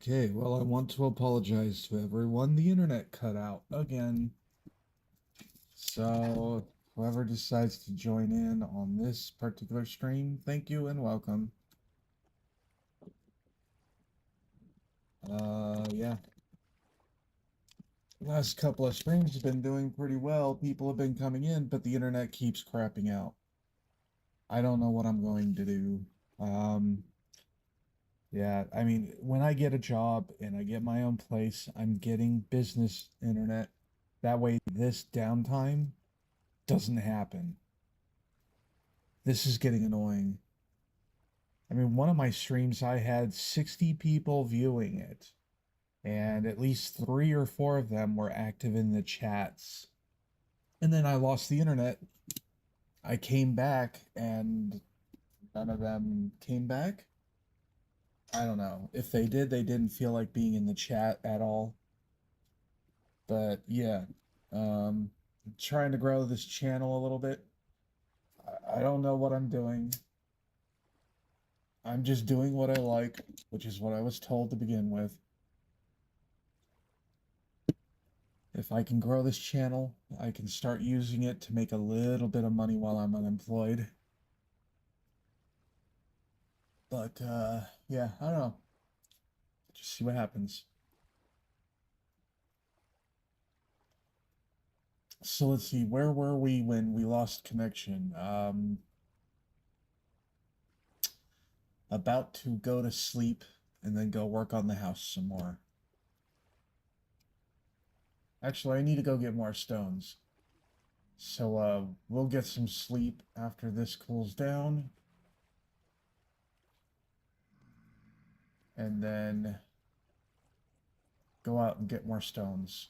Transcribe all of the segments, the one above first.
Okay, well, I want to apologize to everyone. The internet cut out again. So, whoever decides to join in on this particular stream, thank you and welcome. Yeah. Last couple of streams have been doing pretty well. People have been coming in, but the internet keeps crapping out. I don't know what I'm going to do. Um, yeah, I mean, when I get a job and I get my own place, I'm getting business internet. That way, this downtime doesn't happen. This is getting annoying. I mean, one of my streams, I had 60 people viewing it, and at least three or four of them were active in the chats. And then I lost the internet. I came back, and none of them came back. I don't know. If they did, they didn't feel like being in the chat at all. But yeah, trying to grow this channel a little bit. I don't know what I'm doing. I'm just doing what I like, which is what I was told to begin with. If I can grow this channel, I can start using it to make a little bit of money while I'm unemployed. But yeah, I don't know. Just see what happens. So let's see, where were we when we lost connection? About to go to sleep and then go work on the house some more. Actually, I need to go get more stones. So we'll get some sleep after this cools down. And then go out and get more stones.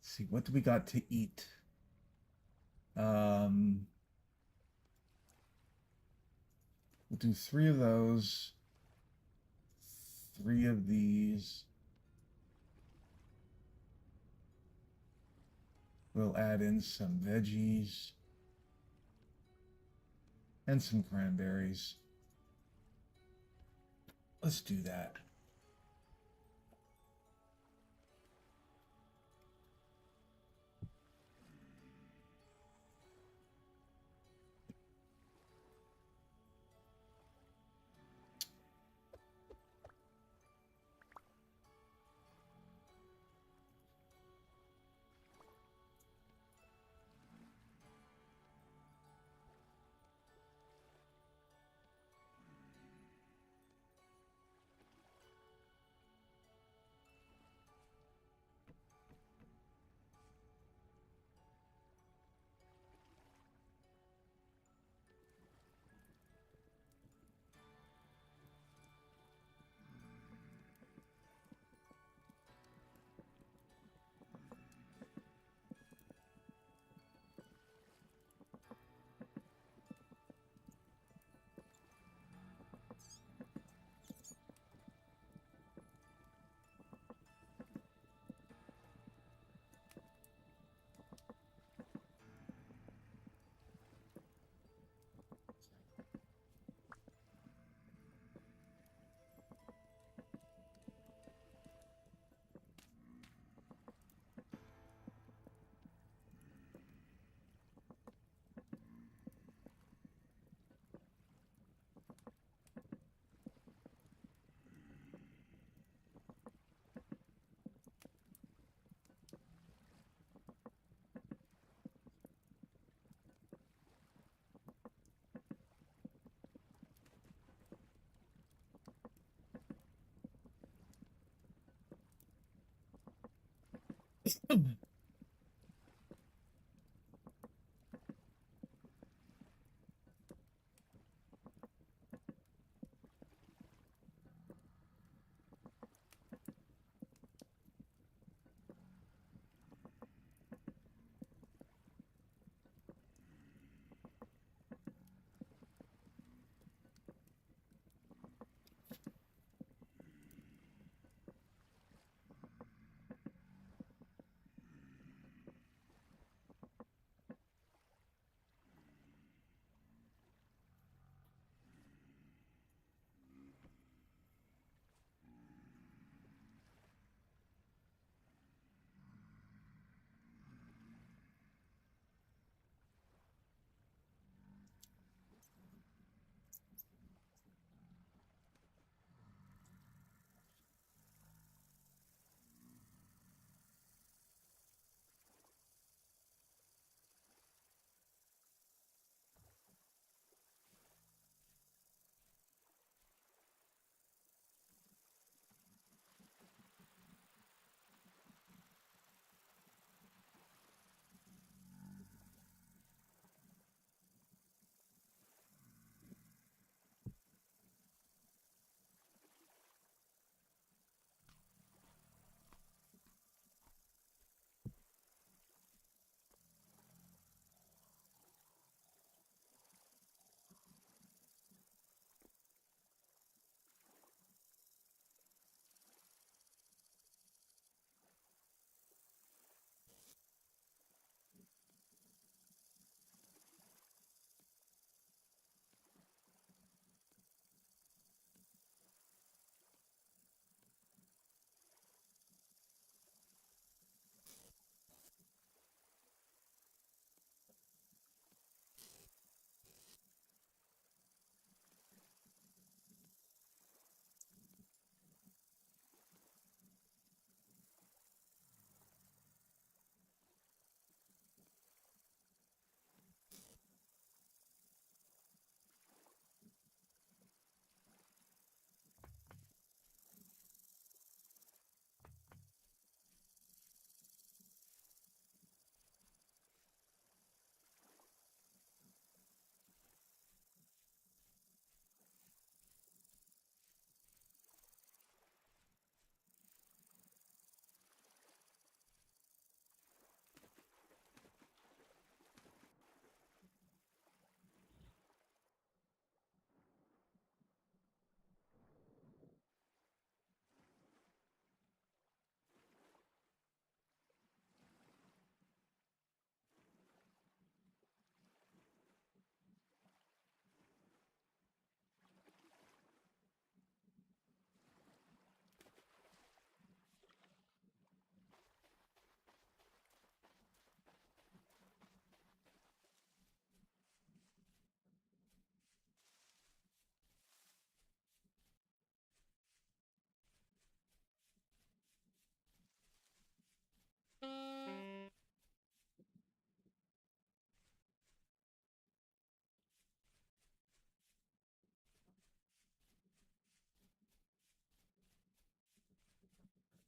Let's see, what do we got to eat? Um, we'll do three of those, three of these. We'll add in some veggies and some cranberries. Let's do that.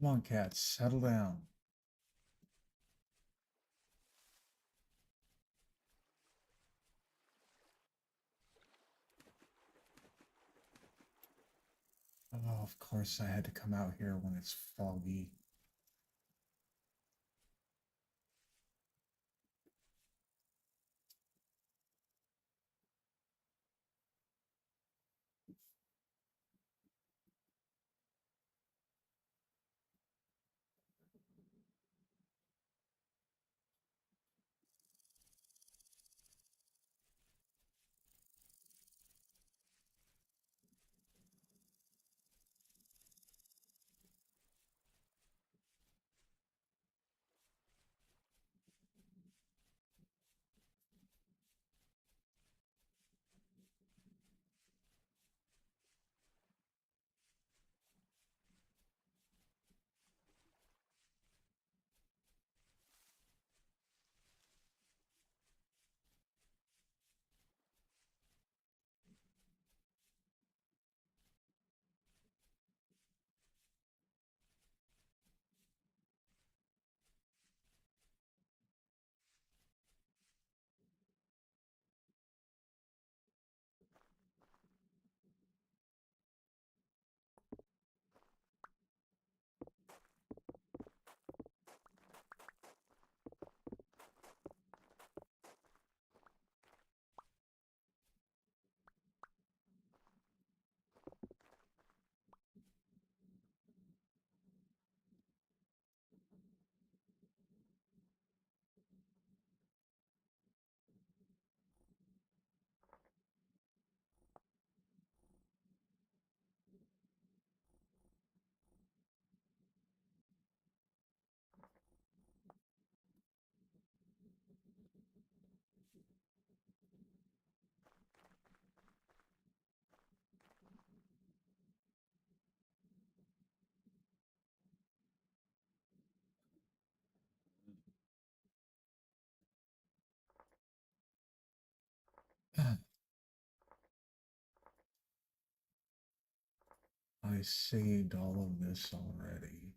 Come on, cats, settle down. Oh, of course I had to come out here when it's foggy. I saved all of this already.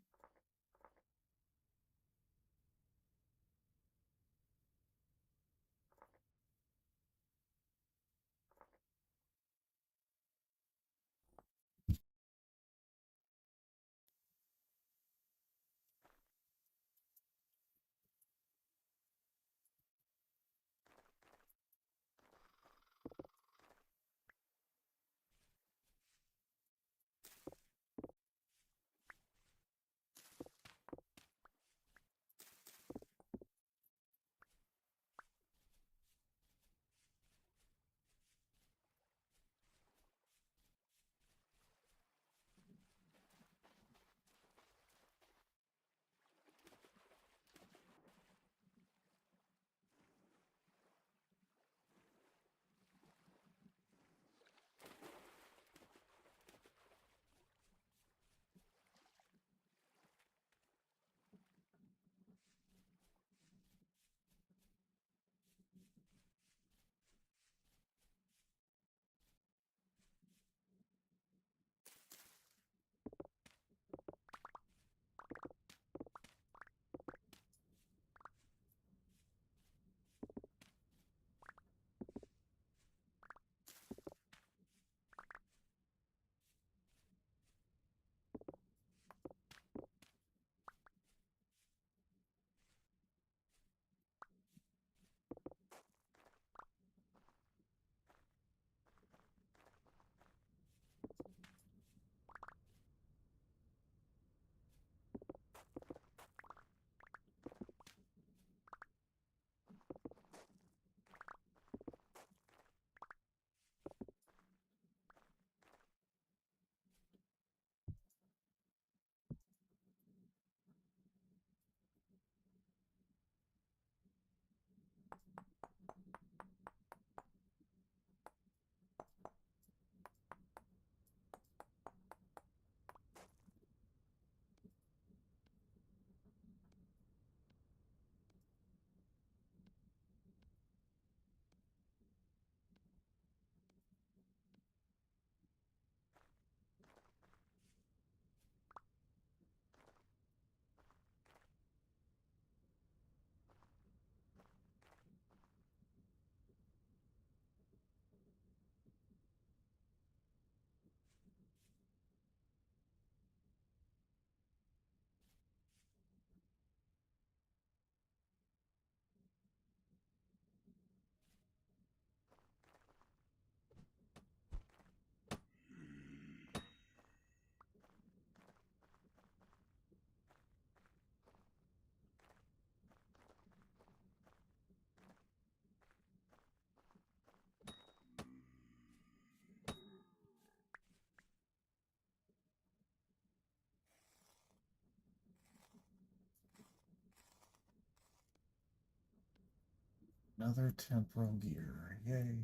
Another temporal gear. Yay.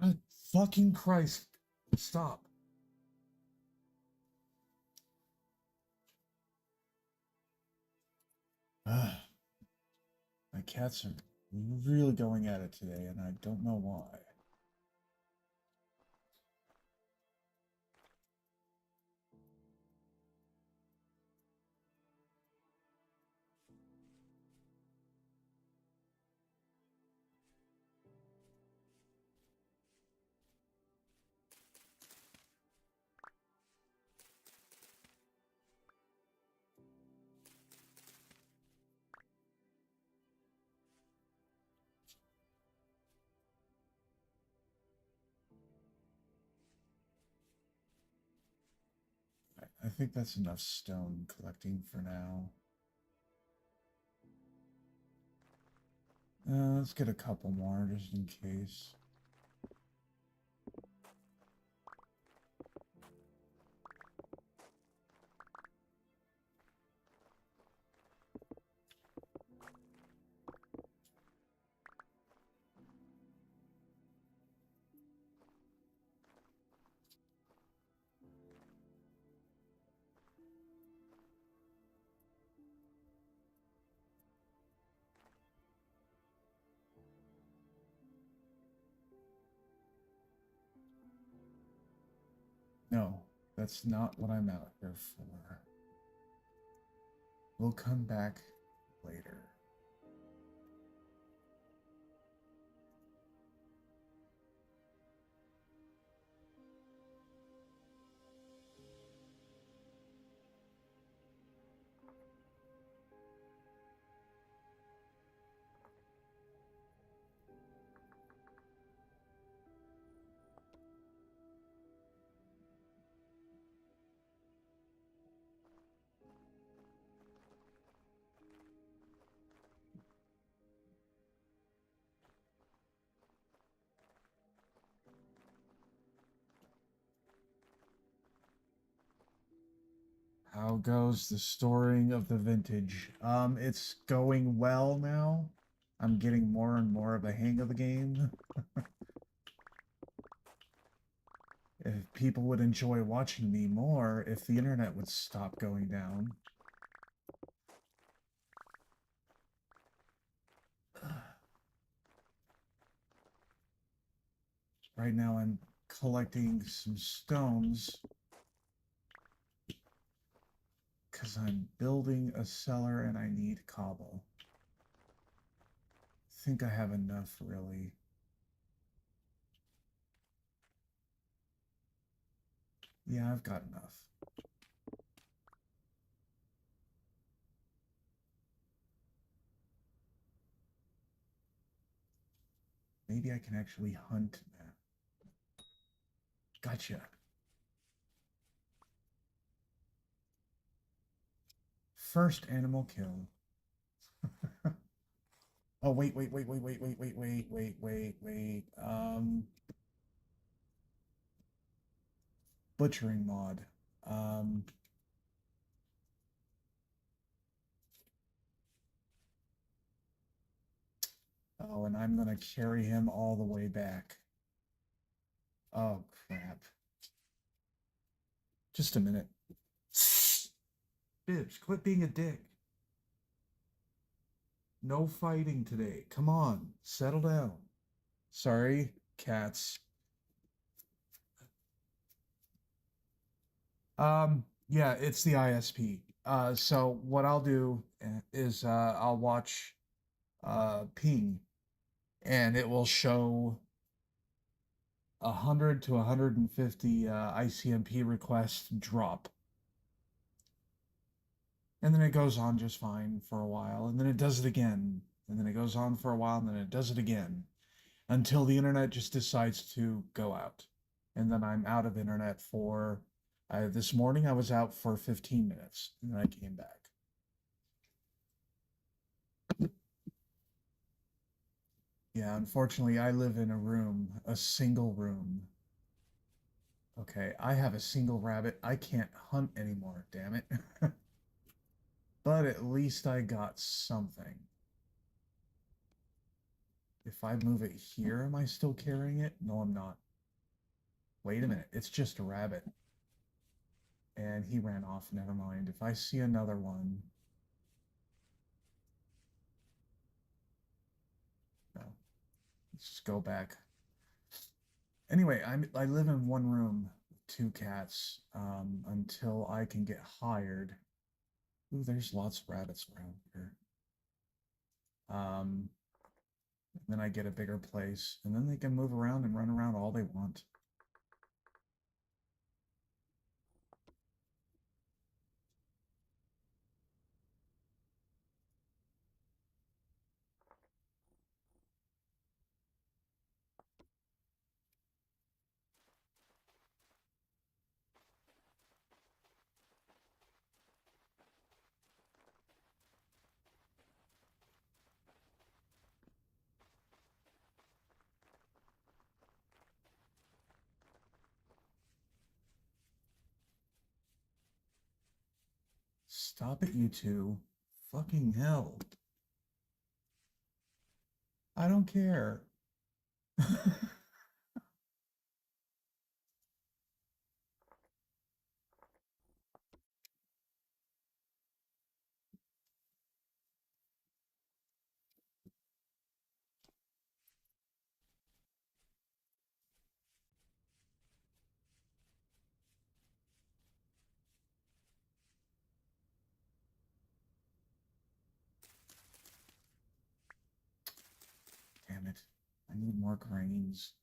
God fucking Christ. Stop. My cats are really going at it today, and I don't know why. I think that's enough stone collecting for now. Let's get a couple more just in case. No, that's not what I'm out here for. We'll come back later. How goes the storing of the vintage? It's going well now. I'm getting more and more of a hang of the game. If people would enjoy watching me more, if the internet would stop going down. Right now I'm collecting some stones because I'm building a cellar and I need cobble. I think I have enough, really. Yeah, I've got enough. Maybe I can actually hunt now. Gotcha. First animal kill. Oh, wait. Butchering mod. Um, oh, and I'm gonna carry him all the way back. Oh, crap. Just a minute. Bibbs, quit being a dick. No fighting today. Come on, settle down. Sorry, cats. Yeah, it's the ISP. So what I'll do is I'll watch ping, and it will show 100 to 150 ICMP requests drop. And then it goes on just fine for a while, and then it does it again, and then it goes on for a while, and then it does it again until the internet just decides to go out. And then I'm out of internet for this morning I was out for 15 minutes, and then I came back. Yeah, unfortunately, I live in a room, a single room. Okay, I have a single rabbit. I can't hunt anymore, damn it. But at least I got something. If I move it here, am I still carrying it? No, I'm not. Wait a minute, it's just a rabbit. And he ran off, never mind. If I see another one, no, let's just go back. Anyway, I live in one room with two cats until I can get hired. Ooh, there's lots of rabbits around here. Um, then I get a bigger place, and then they can move around and run around all they want. Stop it, you two. Fucking hell. I don't care. Damn it. I need more grains.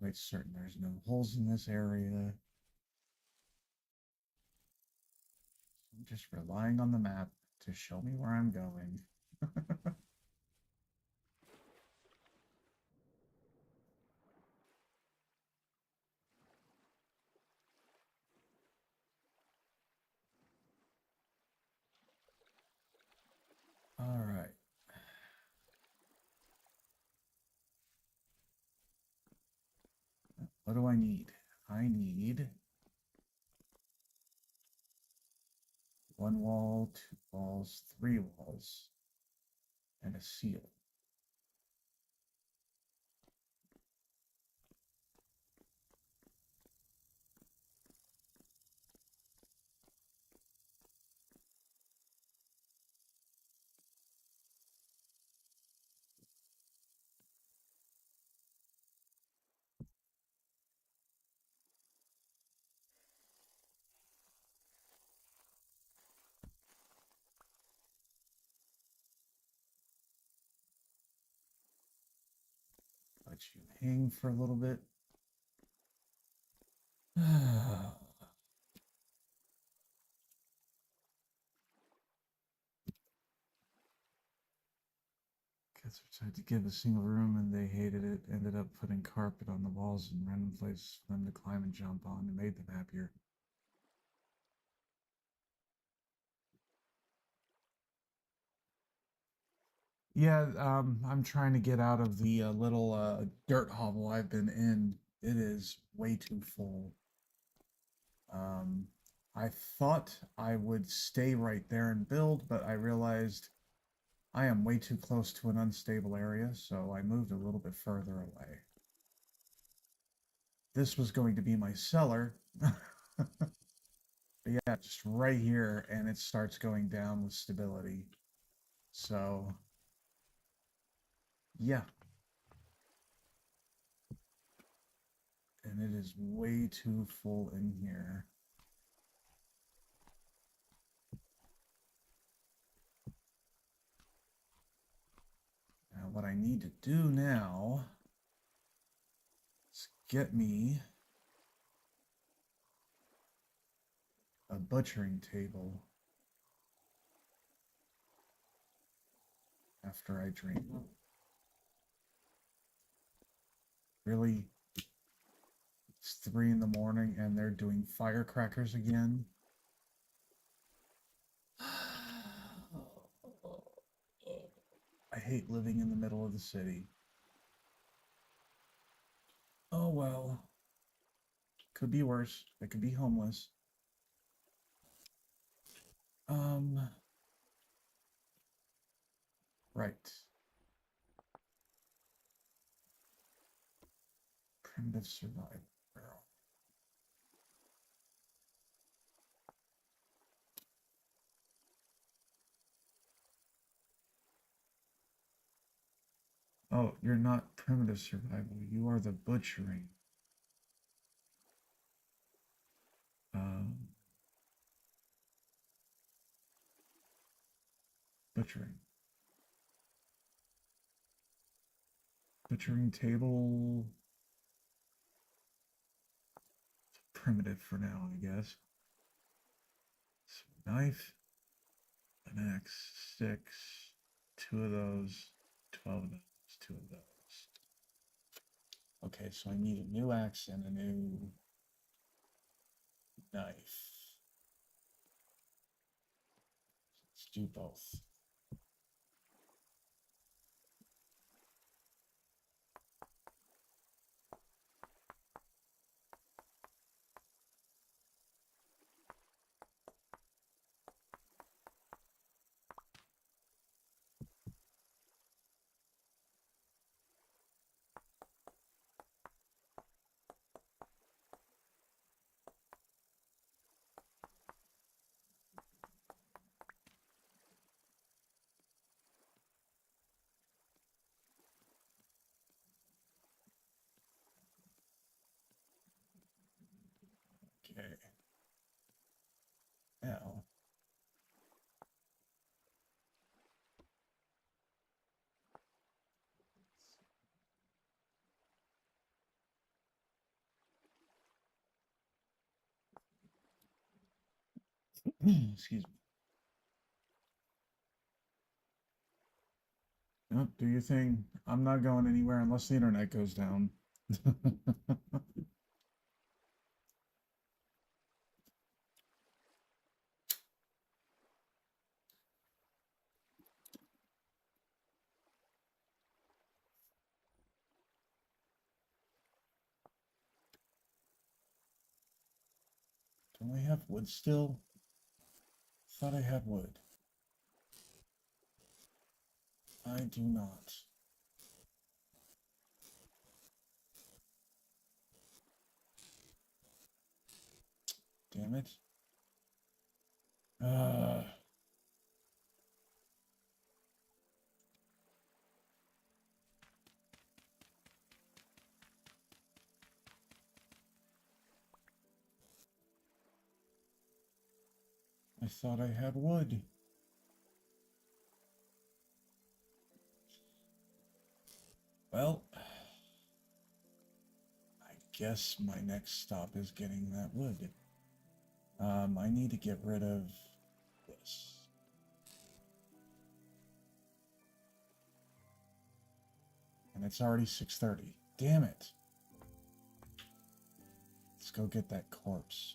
Quite certain there's no holes in this area. I'm just relying on the map to show me where I'm going. All right. What do I need? I need one wall, two walls, three walls, and a seal. Let you hang for a little bit. Kids tried to give a single room and they hated it. Ended up putting carpet on the walls and random places for them to climb and jump on and made them happier. Yeah, I'm trying to get out of the little dirt hovel I've been in. It is way too full. Um, I thought I would stay right there and build, but I realized I am way too close to an unstable area, so I moved a little bit further away. This was going to be my cellar. But yeah, just right here, and it starts going down with stability. So, yeah. And it is way too full in here. Now, what I need to do now is get me a butchering table after I drink. Really? It's 3 in the morning and they're doing firecrackers again? I hate living in the middle of the city. Oh well. Could be worse. I could be homeless. Um, right. Primitive survival. Oh, you're not primitive survival. You are the butchering. Um, butchering. Butchering table. primitive for now, I guess. So knife, an axe, six, two of those, 12 of those, two of those. Okay, so I need a new axe and a new knife. Let's do both. Okay. Now, excuse me. No, do your thing. I'm not going anywhere unless the internet goes down. Do I have wood still? Thought I had wood. I do not. Damn it. Uh, I thought I had wood. Well, I guess my next stop is getting that wood. I need to get rid of this. And it's already 6:30. Damn it. Let's go get that corpse.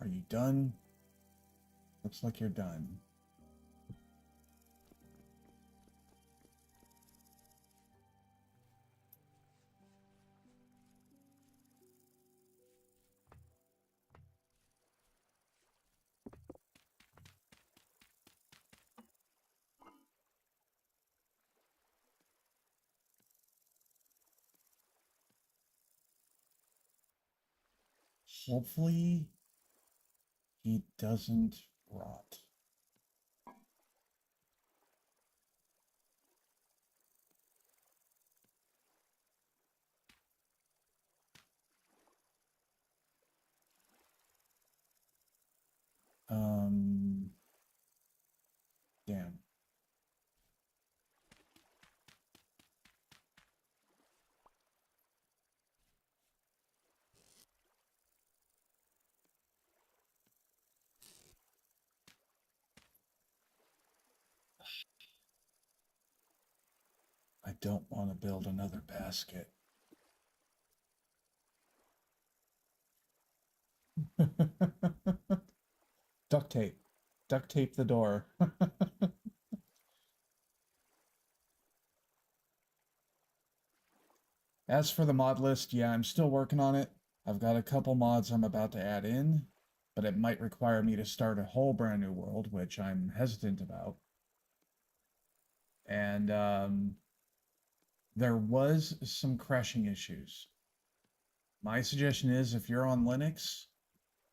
Are you done? Looks like you're done. Hopefully, he doesn't rot. Um, damn. I don't want to build another basket. Duct tape. Duct tape the door. As for the mod list, yeah, I'm still working on it. I've got a couple mods I'm about to add in, but it might require me to start a whole brand new world, which I'm hesitant about. And there was some crashing issues. My suggestion is if you're on Linux,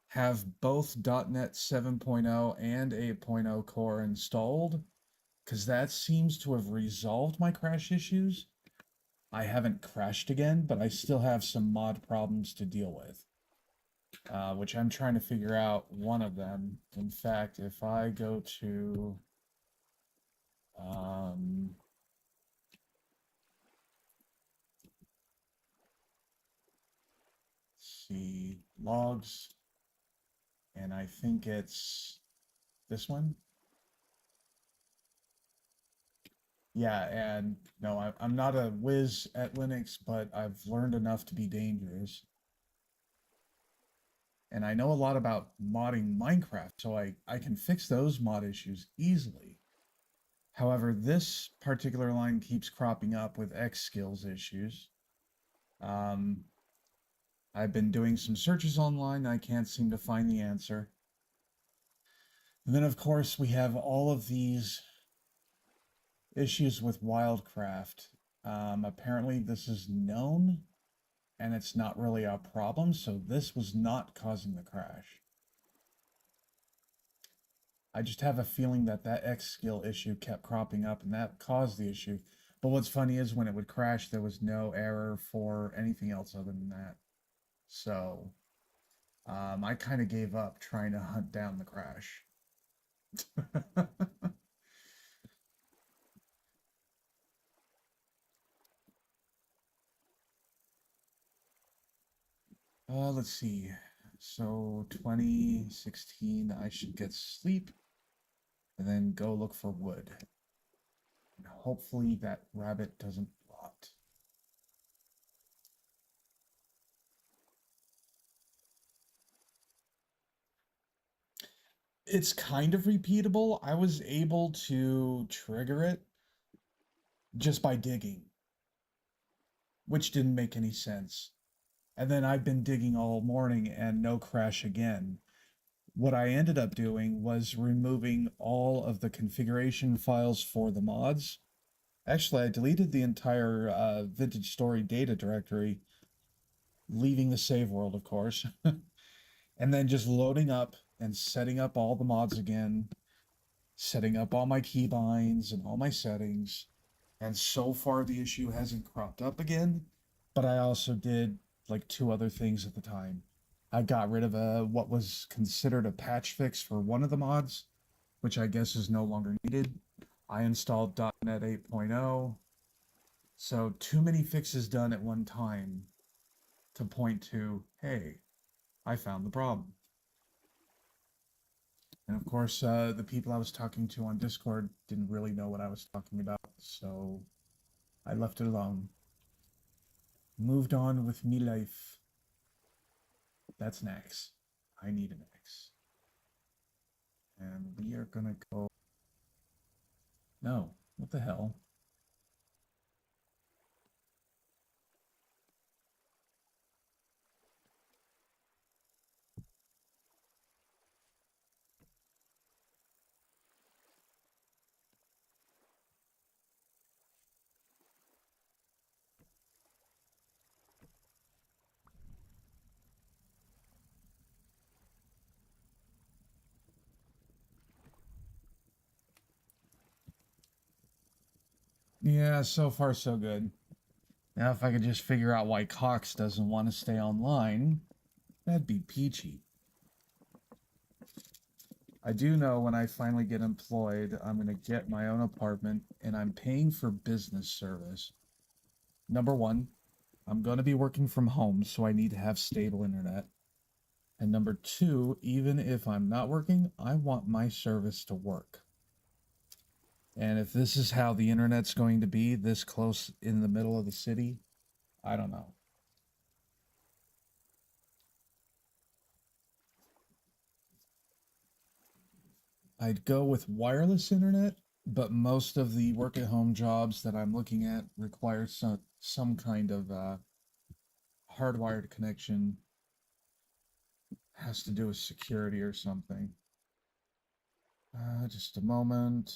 have both .NET 7.0 and 8.0 core installed, because that seems to have resolved my crash issues. I haven't crashed again, but I still have some mod problems to deal with, which I'm trying to figure out one of them. In fact, if I go to see, logs, and I think it's this one. Yeah, and no, I'm not a whiz at Linux, but I've learned enough to be dangerous. And I know a lot about modding Minecraft, so I can fix those mod issues easily. However, this particular line keeps cropping up with X skills issues. Um, I've been doing some searches online, I can't seem to find the answer. And then, of course, we have all of these issues with Wildcraft. Apparently, this is known and it's not really a problem, so this was not causing the crash. I just have a feeling that that X skill issue kept cropping up and that caused the issue. But what's funny is when it would crash, there was no error for anything else other than that. So I kind of gave up trying to hunt down the crash. Let's see. So 2016, I should get sleep and then go look for wood. And hopefully that rabbit doesn't rot. It's kind of repeatable. I was able to trigger it just by digging, which didn't make any sense. And then I've been digging all morning and no crash again. What I ended up doing was removing all of the configuration files for the mods. Actually, I deleted the entire Vintage Story data directory, leaving the save world, of course, and then just loading up and setting up all the mods again, setting up all my keybinds and all my settings. And so far, the issue hasn't cropped up again. But I also did like two other things at the time. I got rid of what was considered a patch fix for one of the mods, which I guess is no longer needed. I installed .NET 8.0. So too many fixes done at one time to point to, hey, I found the problem. And of course, the people I was talking to on Discord didn't really know what I was talking about, so I left it alone. Moved on with me life. That's an X. I need an X. And we are gonna go. No, what the hell? Yeah, so far so good. Now, if I could just figure out why Cox doesn't want to stay online, that'd be peachy. I do know when I finally get employed, I'm going to get my own apartment and I'm paying for business service. Number one, I'm going to be working from home, so I need to have stable internet. And number two, even if I'm not working, I want my service to work. And if this is how the internet's going to be this close in the middle of the city, I don't know. I'd go with wireless internet, but most of the work at home jobs that I'm looking at require some kind of hardwired connection. Has to do with security or something. Just a moment.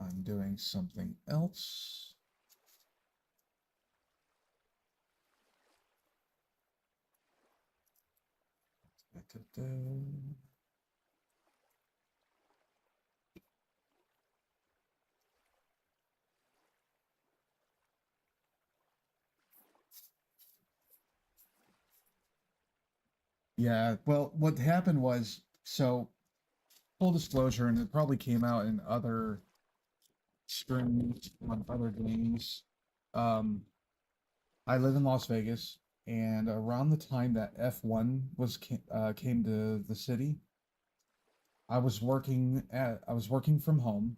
I'm doing something else. Da-da-da. Yeah, well, what happened was, so full disclosure, and it probably came out in other streams on other games. Um, I live in Las Vegas, and around the time that F1 came to the city, I was working from home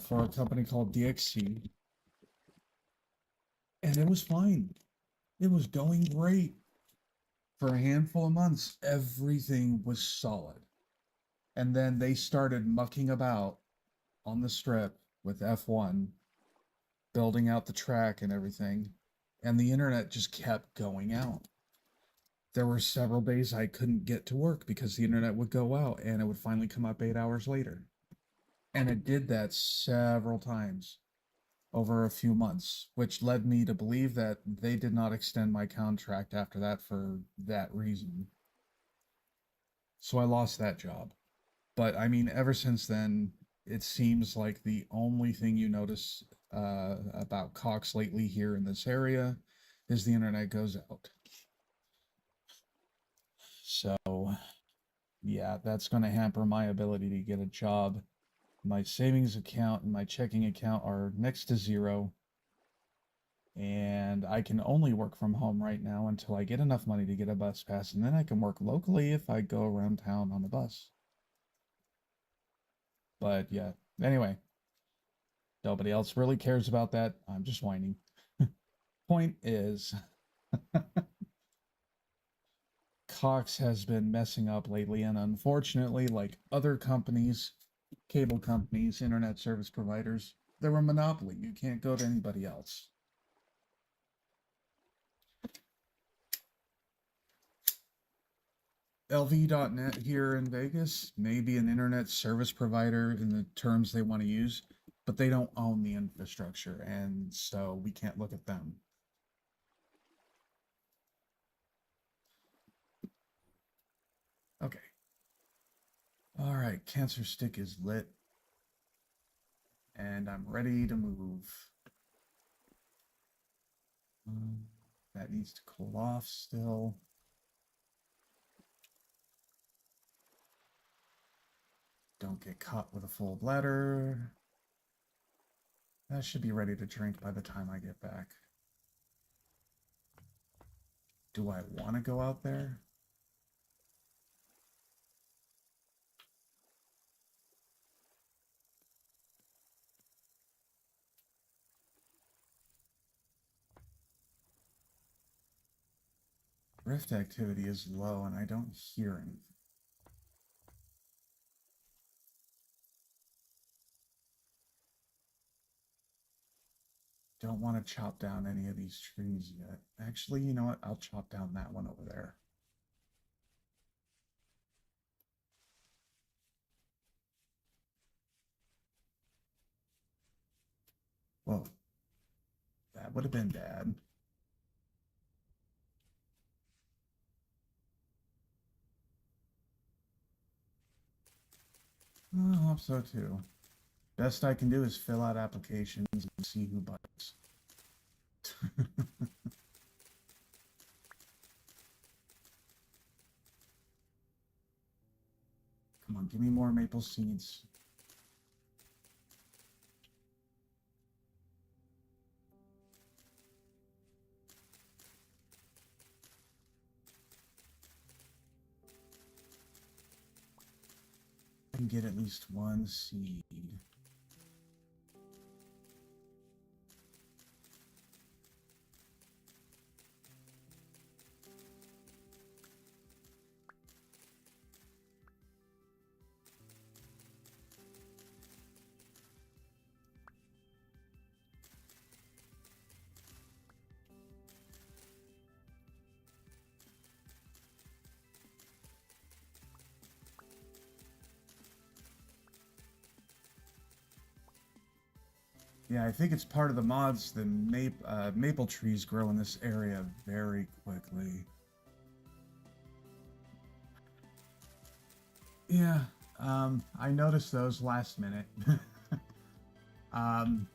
for a company called DXC, and it was fine. It was going great for a handful of months. Everything was solid, and then they started mucking about on the strip with F1, building out the track and everything, and the internet just kept going out. There were several days I couldn't get to work because the internet would go out and it would finally come up 8 hours later. And it did that several times over a few months, which led me to believe that they did not extend my contract after that for that reason. So I lost that job. But I mean, ever since then, it seems like the only thing you notice about Cox lately here in this area is the internet goes out. So, yeah, that's going to hamper my ability to get a job. My savings account and my checking account are next to zero, and I can only work from home right now until I get enough money to get a bus pass, and then I can work locally if I go around town on the bus. But yeah, anyway, nobody else really cares about that. I'm just whining. Point is, Cox has been messing up lately, and unfortunately, like other companies, cable companies, internet service providers, they're a monopoly. You can't go to anybody else. LV.net here in Vegas may be an internet service provider in the terms they want to use, but they don't own the infrastructure, and so we can't look at them. Okay. All right, cancer stick is lit, and I'm ready to move. That needs to cool off still. Don't get caught with a full bladder. That should be ready to drink by the time I get back. Do I want to go out there? Rift activity is low and I don't hear anything. Don't want to chop down any of these trees yet. Actually, you know what? I'll chop down that one over there. Whoa, that would have been bad. I hope so too. Best I can do is fill out applications and see who bites. Come on, give me more maple seeds. I can get at least one seed. Yeah, I think it's part of the mods. The maple trees grow in this area very quickly. Yeah, I noticed those last minute. um,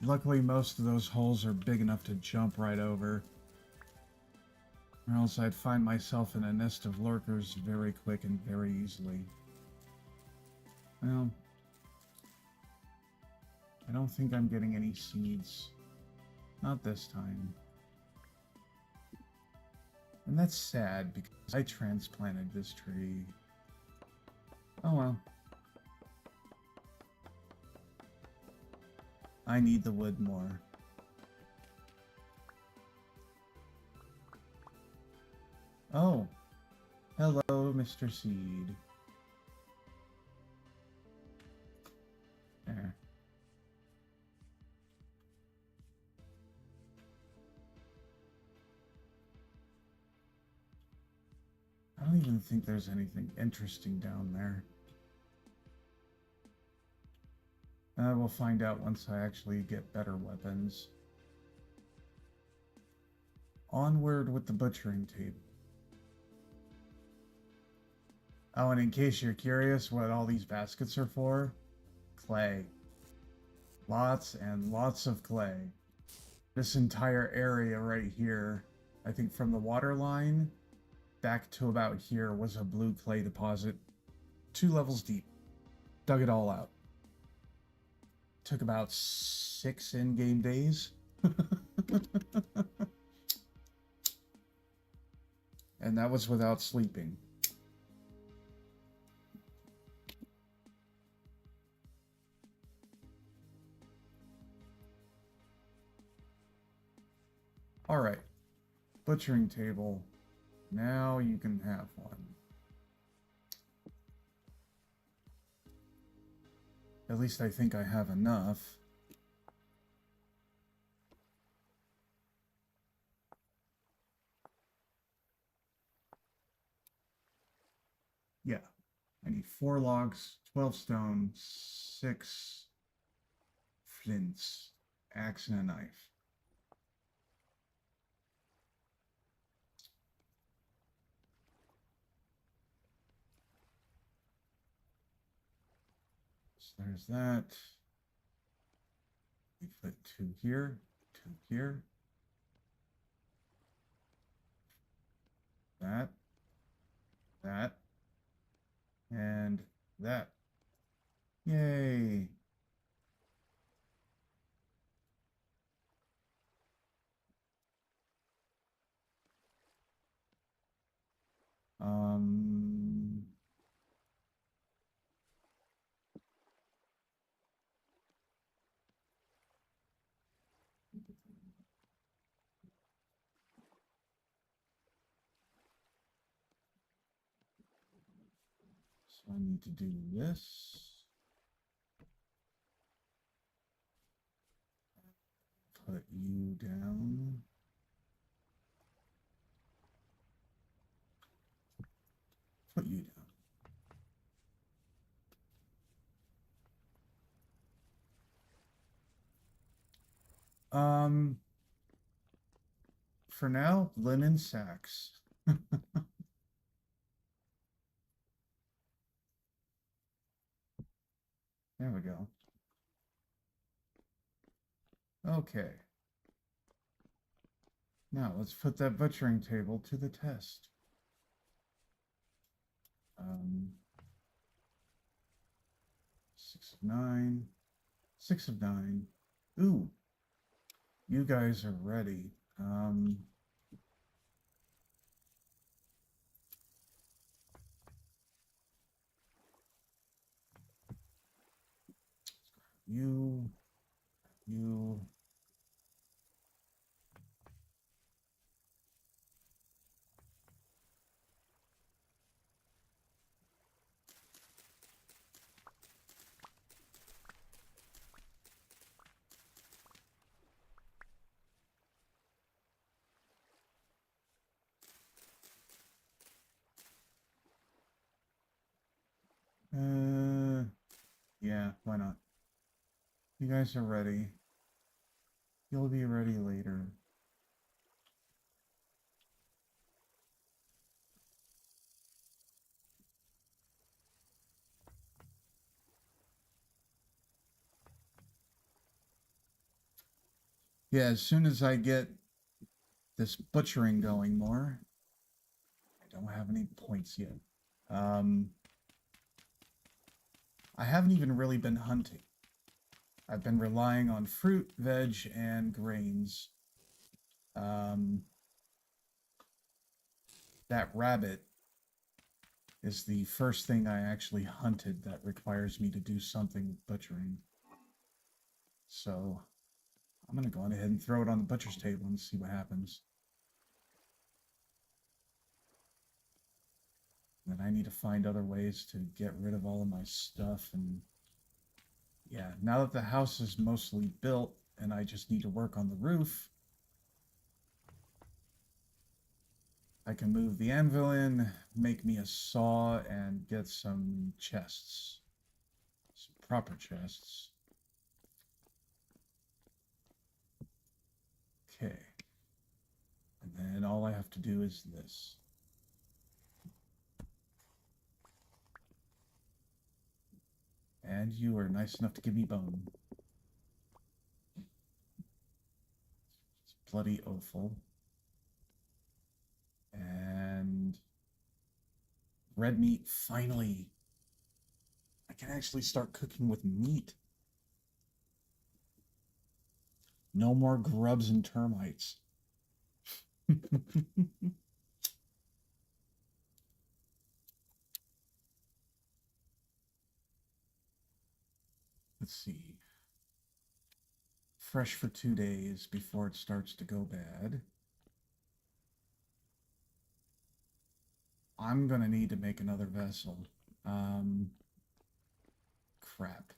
Luckily, most of those holes are big enough to jump right over, or else I'd find myself in a nest of lurkers very quick and very easily. Well, I don't think I'm getting any seeds. Not this time. And that's sad because I transplanted this tree. Oh well. I need the wood more. Oh. Hello, Mr. Seed. There. I don't even think there's anything interesting down there. We'll find out once I actually get better weapons. Onward with the butchering table. Oh, and in case you're curious what all these baskets are for, clay. Lots and lots of clay. This entire area right here, I think from the water line back to about here was a blue clay deposit, 2 levels deep. Dug it all out. Took about 6 in-game days. And that was without sleeping. Alright. Butchering table. Now you can have one. At least I think I have enough. Yeah. I need 4 logs, 12 stone, 6 flints, axe, and a knife. So there's that. We put 2 here, 2 here. That, and that. Yay! Um, so I need to do this. Put you down. Put you down. For now, linen sacks. There we go. Okay. Now let's put that butchering table to the test. 6 of 9. 6 of 9. Ooh. You guys are ready. You. Yeah, why not? You guys are ready. You'll be ready later. Yeah, as soon as I get this butchering going more, I don't have any points yet. I haven't even really been hunting. I've been relying on fruit, veg, and grains. Um, that rabbit is the first thing I actually hunted that requires me to do something with butchering. So I'm going to go on ahead and throw it on the butcher's table and see what happens. Then I need to find other ways to get rid of all of my stuff. And yeah, now that the house is mostly built and I just need to work on the roof, I can move the anvil in, make me a saw, and get some chests. Some proper chests. Okay. And then all I have to do is this. And you are nice enough to give me bone. It's bloody awful. And red meat, finally. I can actually start cooking with meat. No more grubs and termites. Let's see. Fresh for 2 days before it starts to go bad. I'm gonna need to make another vessel. Um, crap.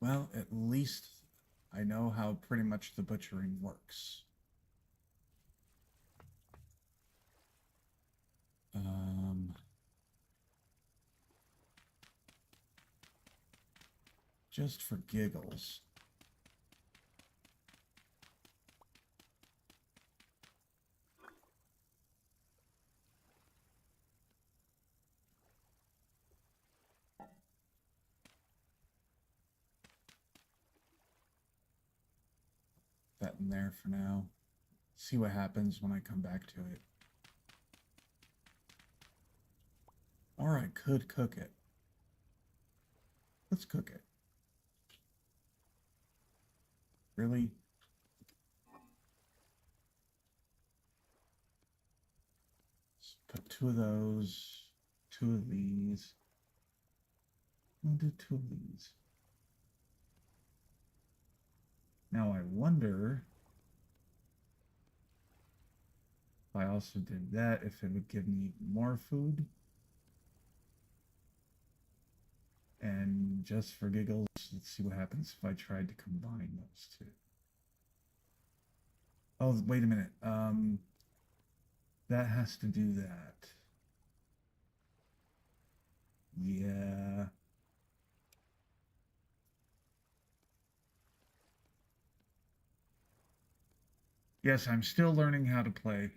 Well, at least I know how pretty much the butchering works. Just for giggles. That in there for now. See what happens when I come back to it. Or I could cook it. Let's cook it. Really? Let's put 2 of those, 2 of these. I'll do 2 of these. Now I wonder if I also did that, if it would give me more food. And just for giggles, let's see what happens if I tried to combine those two. Oh, wait a minute. That has to do that. Yeah. Yes, I'm still learning how to play.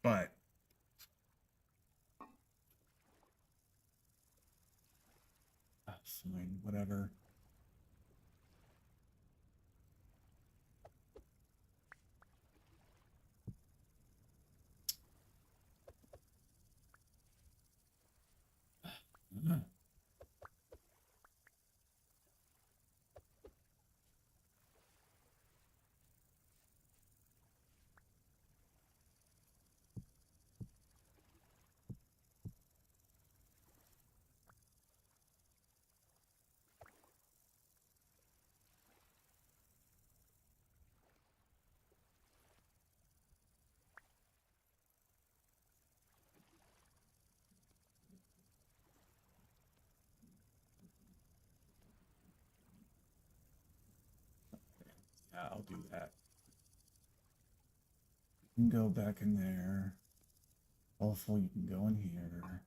But fine, whatever. Yeah, I'll do that. You can go back in there. Hopefully you can go in here.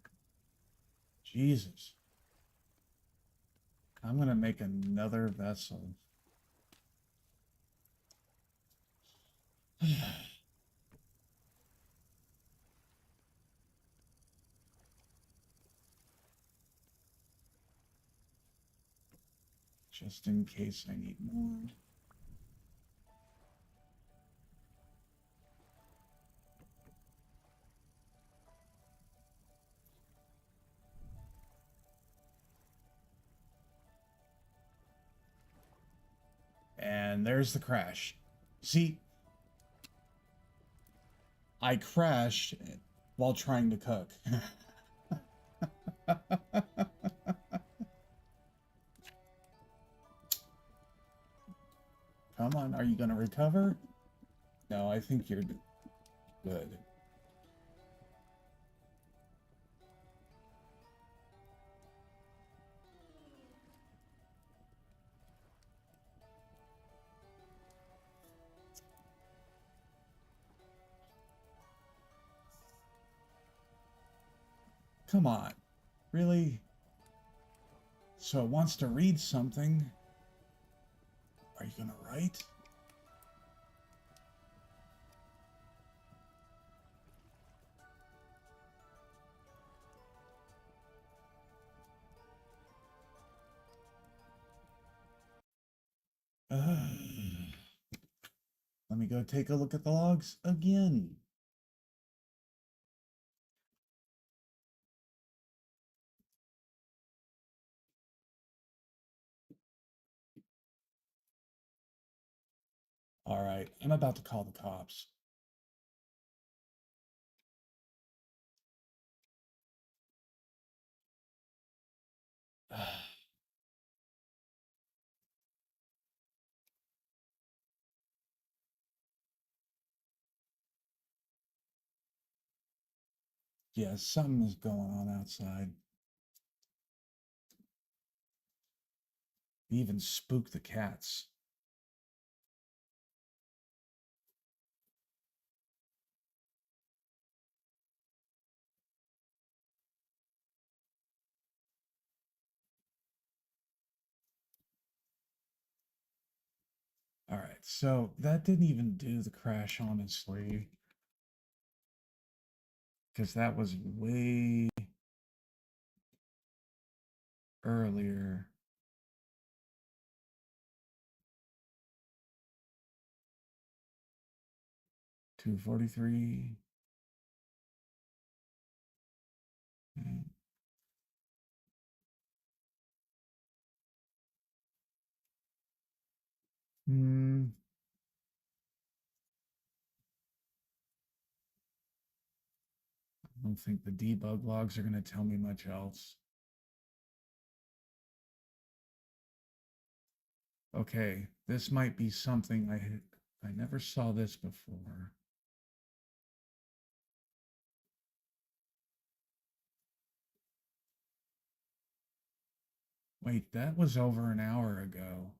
Jesus. I'm gonna make another vessel. Just in case I need more. And there's the crash. See, I crashed while trying to cook. Come on, are you going to recover? No, I think you're good. Come on. Really? So it wants to read something. Are you going to write? Let me go take a look at the logs again. All right, I'm about to call the cops. Yeah, something is going on outside. Even spooked the cats. All right, so that didn't even do the crash, honestly, because that was way earlier. 2:43. Hmm. I don't think the debug logs are going to tell me much else. Okay, this might be something I never saw this before. Wait, that was over an hour ago.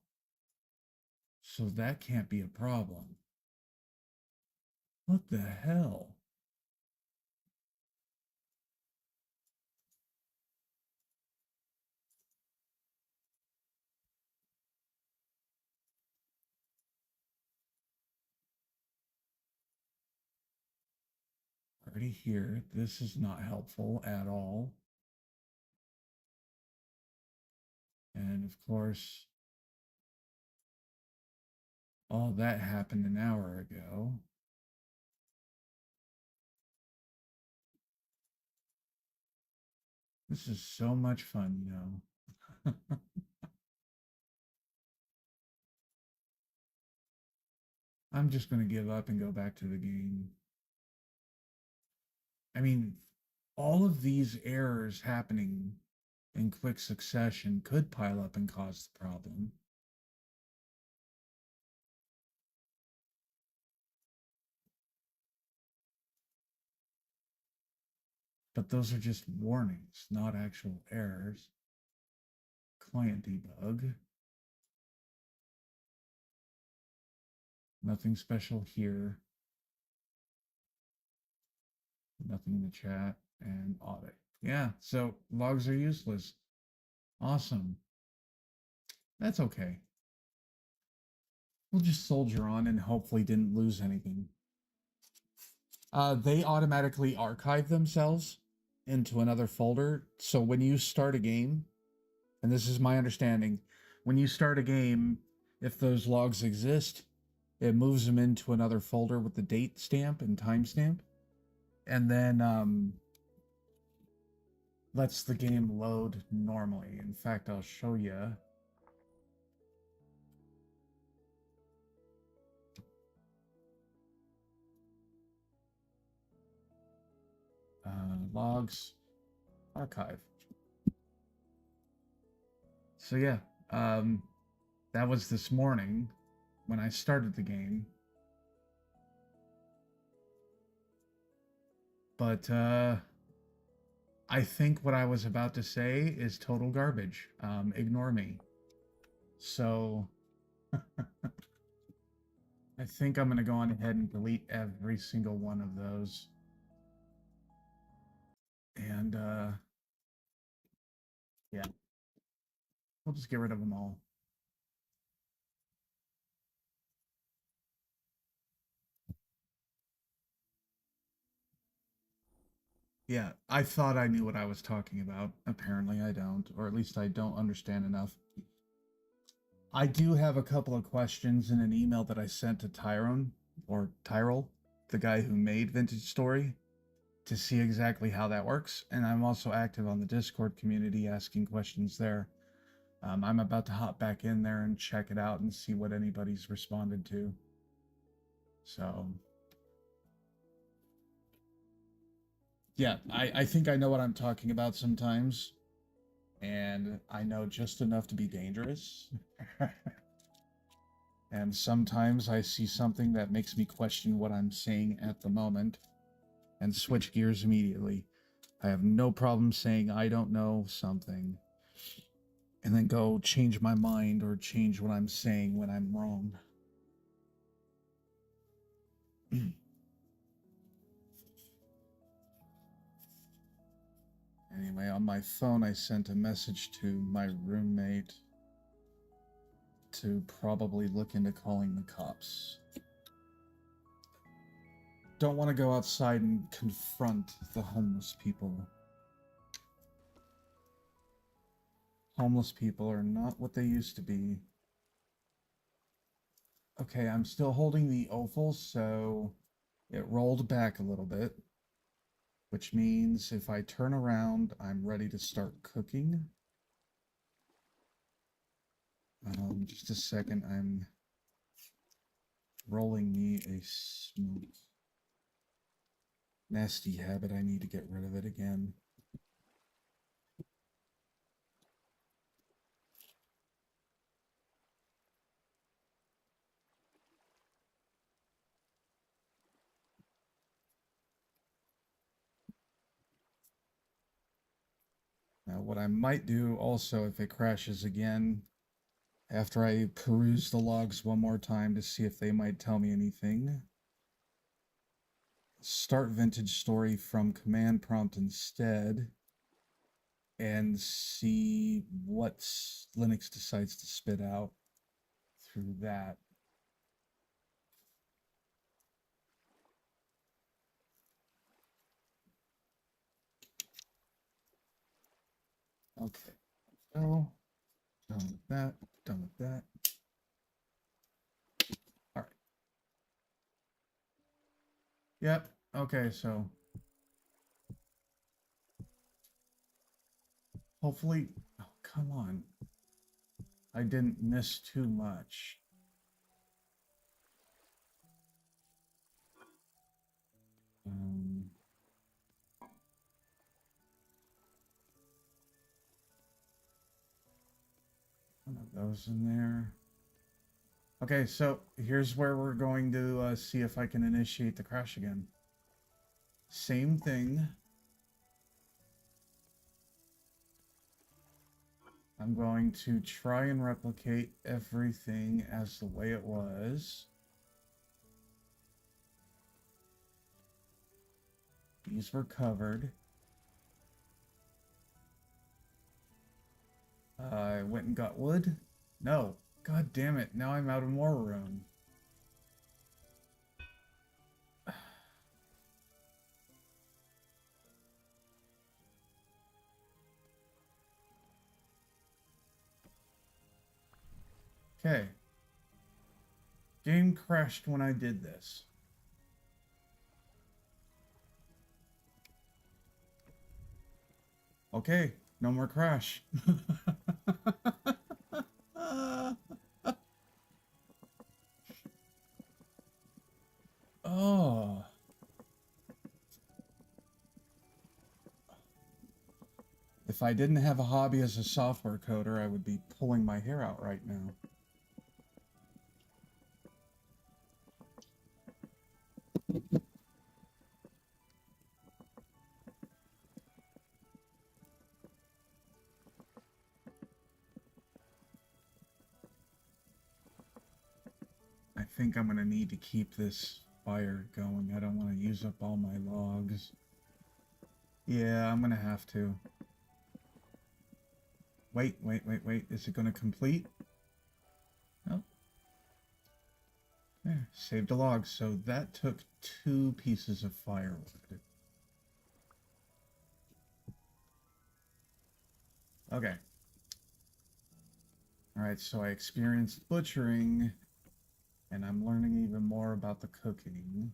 So that can't be a problem. What the hell? Already here. This is not helpful at all. And of course, all that happened an hour ago. This is so much fun, you know. I'm just going to give up and go back to the game. I mean, all of these errors happening in quick succession could pile up and cause the problem. But those are just warnings, not actual errors. Client debug. Nothing special here. Nothing in the chat. And audit. Yeah, so logs are useless. Awesome. That's okay. We'll just soldier on and hopefully didn't lose anything. They automatically archive themselves into another folder. So when you start a game, and this is my understanding, when you start a game, if those logs exist, it moves them into another folder with the date stamp and timestamp, and then lets the game load normally. In fact, I'll show you. logs, archive. So yeah, that was this morning when I started the game. But I think what I was about to say is total garbage. Ignore me. So I think I'm going to go on ahead and delete every single one of those. And yeah, we'll just get rid of them all. Yeah, I thought I knew what I was talking about. Apparently I don't, or at least I don't understand enough. I do have a couple of questions in an email that I sent to Tyrone, or Tyrell, the guy who made Vintage Story, to see exactly how that works. And I'm also active on the Discord community asking questions there. I'm about to hop back in there and check it out and see what anybody's responded to. So, yeah, I think I know what I'm talking about sometimes. And I know just enough to be dangerous. And sometimes I see something that makes me question what I'm saying at the moment and switch gears immediately. I have no problem saying I don't know something and then go change my mind or change what I'm saying when I'm wrong. Anyway, on my phone, I sent a message to my roommate to probably look into calling the cops. Don't want to go outside and confront the homeless people. Homeless people are not what they used to be. Okay, I'm still holding the oval, so it rolled back a little bit, which means if I turn around, I'm ready to start cooking. Just a second, I'm rolling me a smoke. Nasty habit, I need to get rid of it again. Now, what I might do also if it crashes again, after I peruse the logs one more time to see if they might tell me anything, start Vintage Story from command prompt instead and see what Linux decides to spit out through that. Okay, so done with that, done with that. All right. Yep, okay, so hopefully, oh, come on. I didn't miss too much. Um, one of those in there. Okay, so here's where we're going to see if I can initiate the crash again. Same thing. I'm going to try and replicate everything as the way it was. These were covered. I went and got wood. No. God damn it. Now I'm out of more room. Okay. Game crashed when I did this. Okay. No more crash. Oh. If I didn't have a hobby as a software coder, I would be pulling my hair out right now. I think I'm going to need to keep this fire going. I don't want to use up all my logs. Yeah, I'm going to have to. Wait. Is it going to complete? Oh. There, saved a log. So that took 2 pieces of firewood. Okay. Alright, so I experienced butchering, and I'm learning even more about the cooking.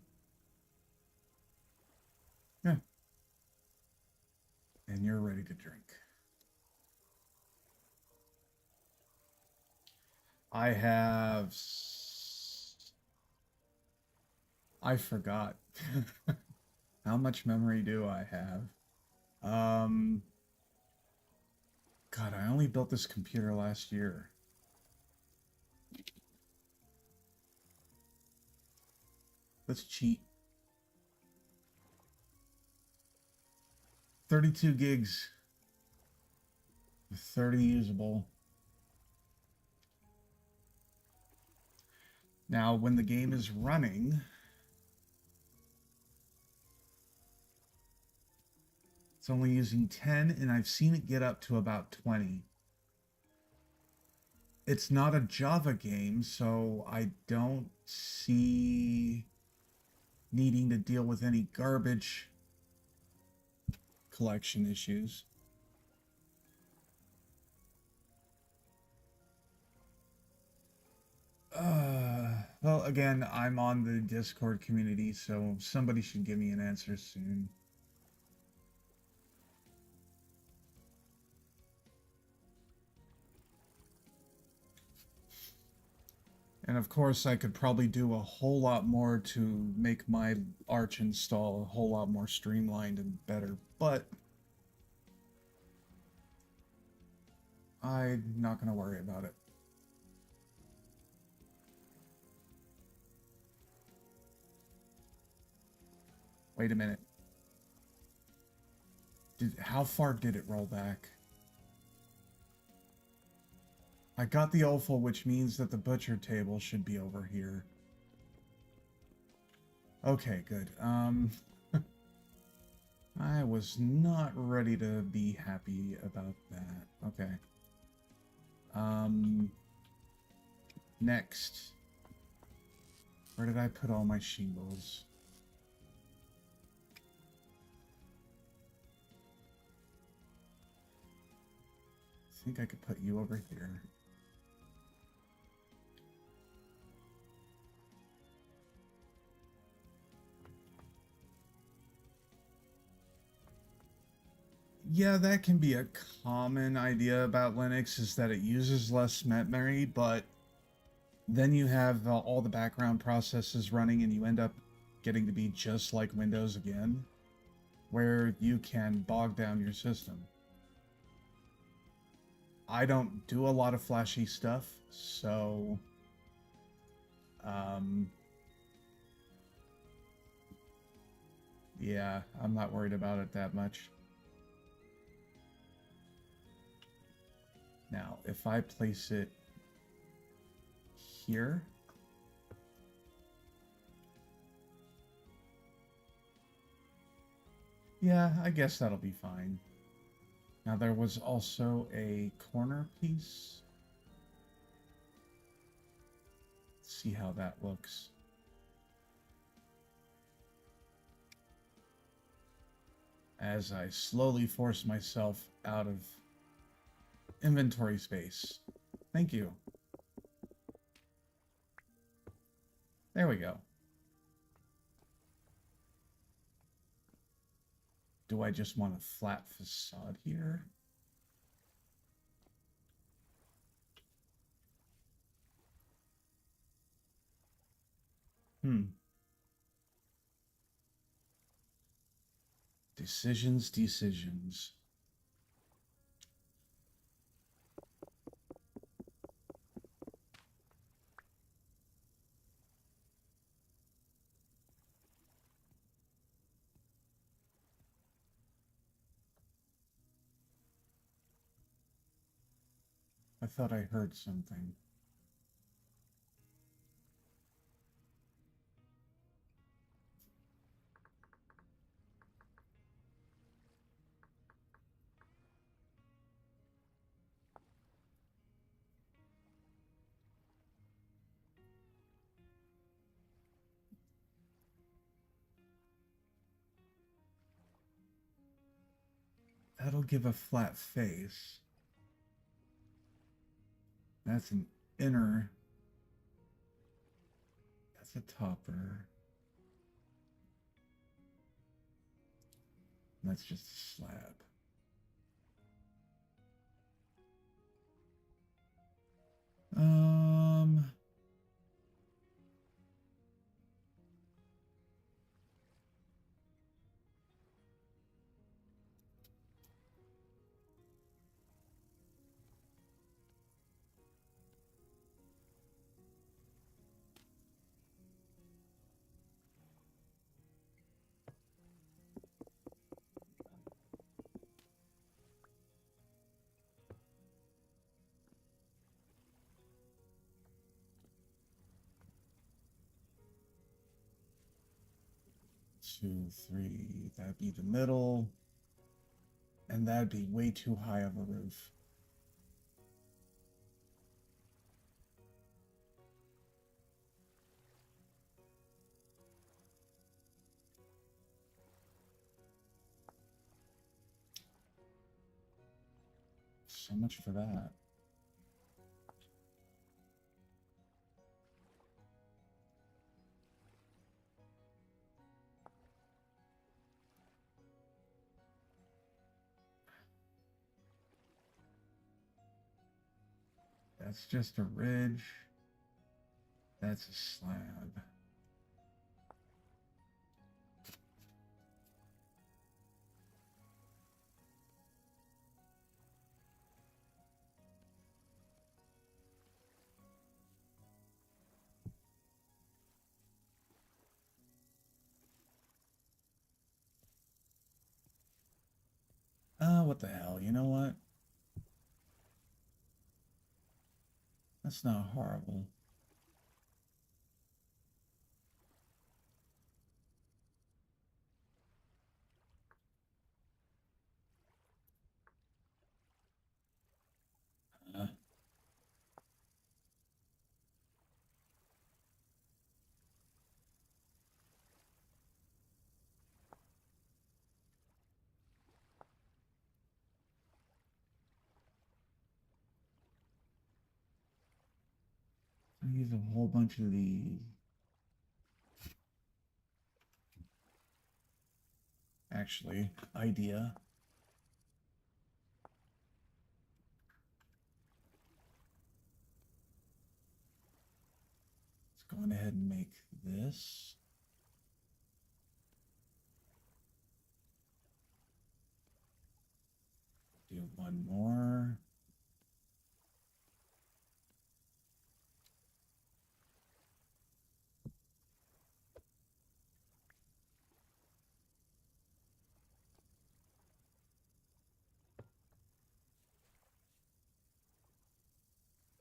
Yeah. And you're ready to drink. I have... I forgot. How much memory do I have? God, I only built this computer last year. Let's cheat. 32 gigs. 30 usable. Now, when the game is running, it's only using 10, and I've seen it get up to about 20. It's not a Java game, so I don't see needing to deal with any garbage collection issues. Well, again, I'm on the Discord community, so somebody should give me an answer soon. And of course, I could probably do a whole lot more to make my Arch install a whole lot more streamlined and better, but I'm not going to worry about it. Wait a minute. How far did it roll back? I got the offal, which means that the butcher table should be over here. Okay, good. I was not ready to be happy about that. Okay. Next. Where did I put all my shingles? I think I could put you over here. Yeah, that can be a common idea about Linux, is that it uses less memory, but then you have all the background processes running and you end up getting to be just like Windows again, where you can bog down your system. I don't do a lot of flashy stuff, so yeah, I'm not worried about it that much. Now, if I place it here, yeah, I guess that'll be fine. Now, there was also a corner piece. Let's see how that looks. As I slowly force myself out of inventory space. Thank you. There we go. Do I just want a flat facade here? Decisions. thought I heard something. That'll give a flat face. That's an inner. That's a topper. That's just a slab. Um, two, three. That'd be the middle. And that'd be way too high of a roof. So much for that. That's just a ridge. That's a slab. What the hell? You know what? That's not horrible. Uh, I use a whole bunch of these. Actually, idea. Let's go ahead and make this. Do one more.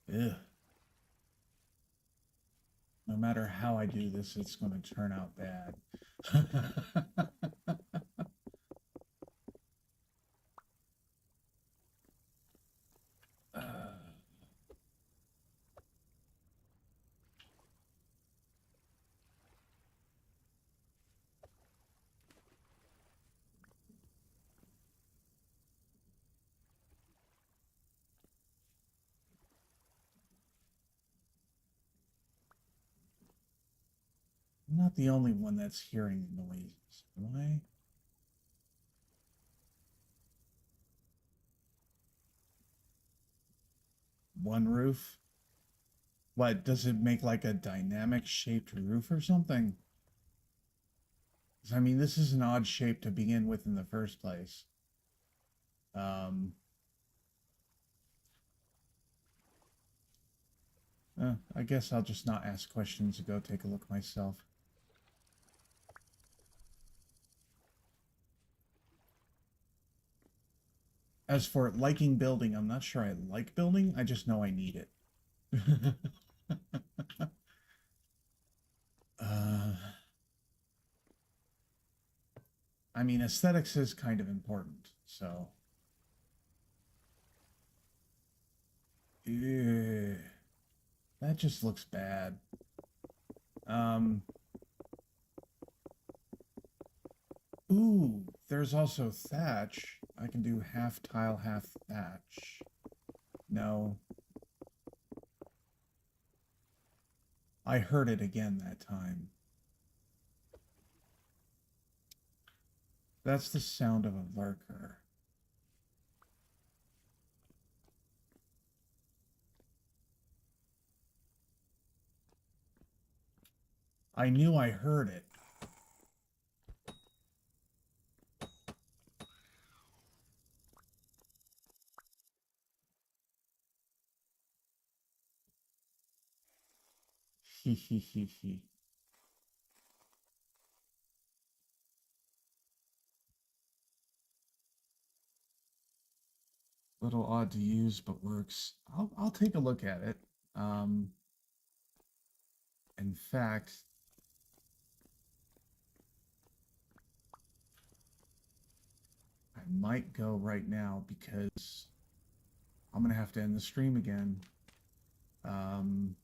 Ugh. No matter how I do this, it's going to turn out bad. uh, I'm not the only one that's hearing noises, am I? One roof? What, does it make like a dynamic shaped roof or something? I mean, this is an odd shape to begin with in the first place. I guess I'll just not ask questions and go take a look myself. As for liking building, I'm not sure I like building. I just know I need it. uh, I mean, aesthetics is kind of important. So, ew, that just looks bad. Um, ooh, there's also thatch. I can do half tile, half thatch. No, I heard it again that time. That's the sound of a lurker. I knew I heard it. He he he he. Little odd to use, but works. I'll take a look at it. Um, in fact, I might go right now because I'm gonna have to end the stream again. Um,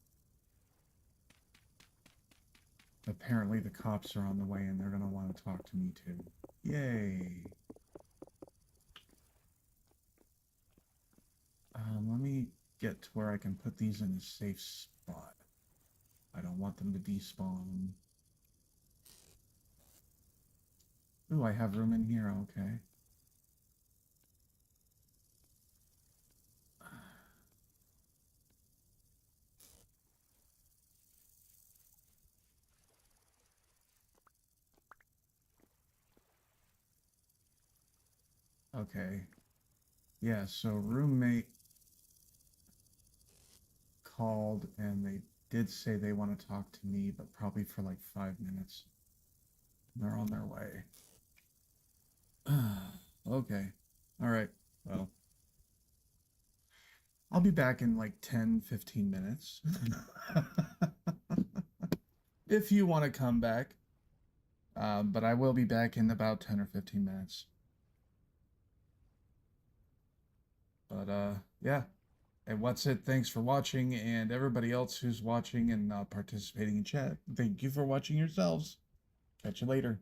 apparently the cops are on the way and they're gonna want to talk to me too. Yay! Let me get to where I can put these in a safe spot. I don't want them to despawn. Ooh, I have room in here. Okay. Okay. Yeah, so roommate called and they did say they want to talk to me, but probably for like 5 minutes. They're on their way. Okay. All right. Well, I'll be back in like 10, 15 minutes. If you want to come back. But I will be back in about 10 or 15 minutes. But yeah. And what's it? Thanks for watching, and everybody else who's watching and participating in chat. Thank you for watching yourselves. Catch you later.